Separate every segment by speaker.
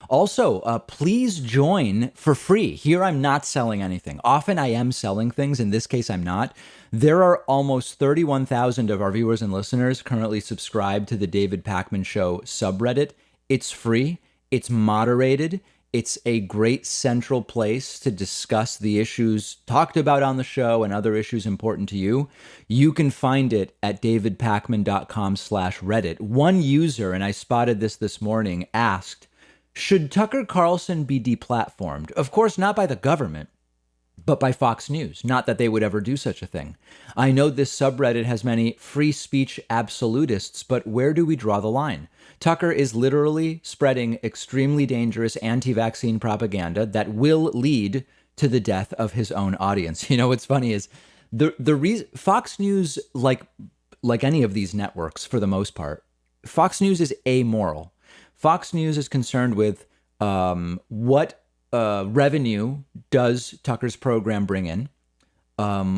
Speaker 1: Also, please join for free. Here, I'm not selling anything. Often I am selling things. In this case, I'm not. There are almost 31,000 of our viewers and listeners currently subscribed to the David Pakman Show subreddit. It's free. It's moderated. It's a great central place to discuss the issues talked about on the show and other issues important to you. You can find it at davidpakman.com/Reddit. One user, and I spotted this morning, asked, should Tucker Carlson be deplatformed? Of course, not by the government, but by Fox News. Not that they would ever do such a thing. I know this subreddit has many free speech absolutists, but where do we draw the line? Tucker is literally spreading extremely dangerous anti-vaccine propaganda that will lead to the death of his own audience. You know, what's funny is the reason Fox News, like any of these networks for the most part, Fox News is amoral. Fox News is concerned with what revenue does Tucker's program bring in?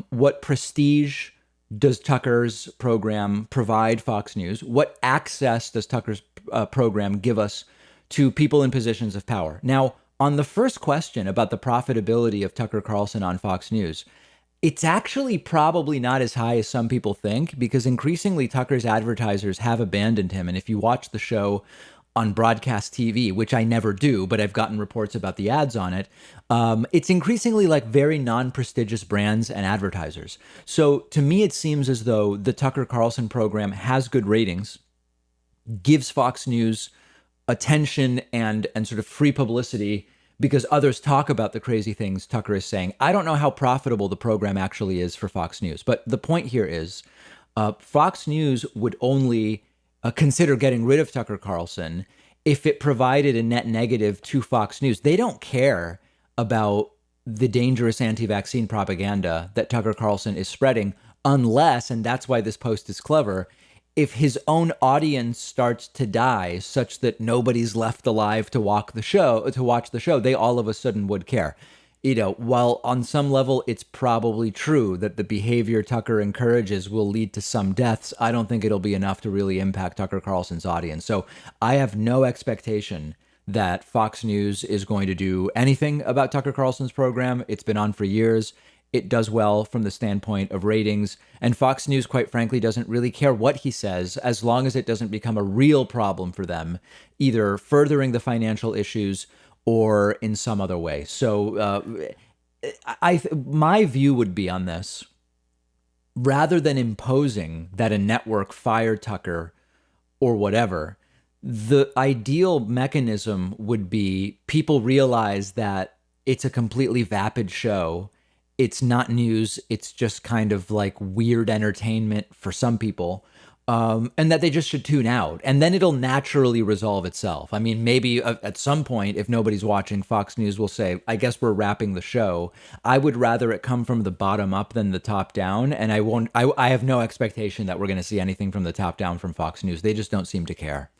Speaker 1: What prestige does Tucker's program provide Fox News? What access does Tucker's program give us to people in positions of power? Now, on the first question about the profitability of Tucker Carlson on Fox News, it's actually probably not as high as some people think, because increasingly Tucker's advertisers have abandoned him. And if you watch the show on broadcast TV, which I never do, but I've gotten reports about the ads on it, it's increasingly like very non-prestigious brands and advertisers. So to me, it seems as though the Tucker Carlson program has good ratings, gives Fox News attention and sort of free publicity because others talk about the crazy things Tucker is saying. I don't know how profitable the program actually is for Fox News, but the point here is Fox News would only consider getting rid of Tucker Carlson if it provided a net negative to Fox News. They don't care about the dangerous anti-vaccine propaganda that Tucker Carlson is spreading unless, and that's why this post is clever, if his own audience starts to die such that nobody's left alive to watch the show, they all of a sudden would care. You know, while on some level it's probably true that the behavior Tucker encourages will lead to some deaths, I don't think it'll be enough to really impact Tucker Carlson's audience. So I have no expectation that Fox News is going to do anything about Tucker Carlson's program. It's been on for years. It does well from the standpoint of ratings. And Fox News, quite frankly, doesn't really care what he says as long as it doesn't become a real problem for them, either furthering the financial issues or in some other way. So my view would be on this, rather than imposing that a network fire Tucker or whatever, the ideal mechanism would be people realize that it's a completely vapid show. It's not news. It's just kind of like weird entertainment for some people. And that they just should tune out, and then it'll naturally resolve itself. I mean, maybe at some point, if nobody's watching, Fox News will say, I guess we're wrapping the show. I would rather it come from the bottom up than the top down. And I have no expectation that we're going to see anything from the top down from Fox News. They just don't seem to care.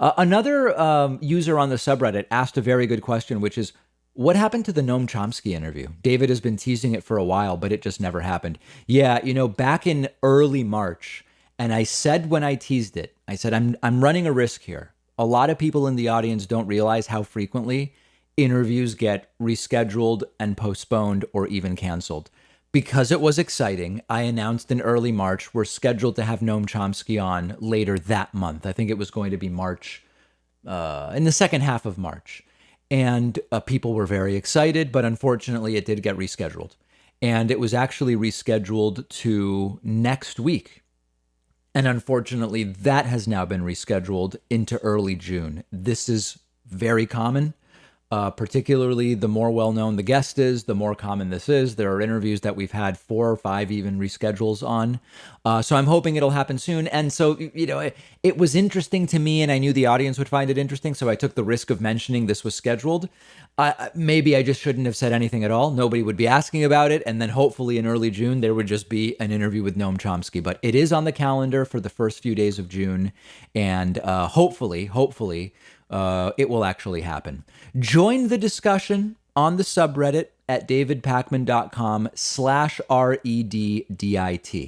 Speaker 1: Another user on the subreddit asked a very good question, which is, what happened to the Noam Chomsky interview? David has been teasing it for a while, but it just never happened. Yeah, you know, back in early March, and I said when I teased it, I said, I'm running a risk here. A lot of people in the audience don't realize how frequently interviews get rescheduled and postponed or even canceled. Because it was exciting, I announced in early March we're scheduled to have Noam Chomsky on later that month. I think it was going to be March, in the second half of March. And people were very excited, but unfortunately it did get rescheduled. And it was actually rescheduled to next week. And unfortunately, that has now been rescheduled into early June. This is very common, particularly the more well-known the guest is, the more common this is. There are interviews that we've had 4 or 5 even reschedules on. So I'm hoping it'll happen soon. And so, you know, it was interesting to me, and I knew the audience would find it interesting, so I took the risk of mentioning this was scheduled. Maybe I just shouldn't have said anything at all. Nobody would be asking about it. And then hopefully in early June, there would just be an interview with Noam Chomsky. But it is on the calendar for the first few days of June. And hopefully, it will actually happen. Join the discussion on the subreddit at davidpakman.com/REDDIT.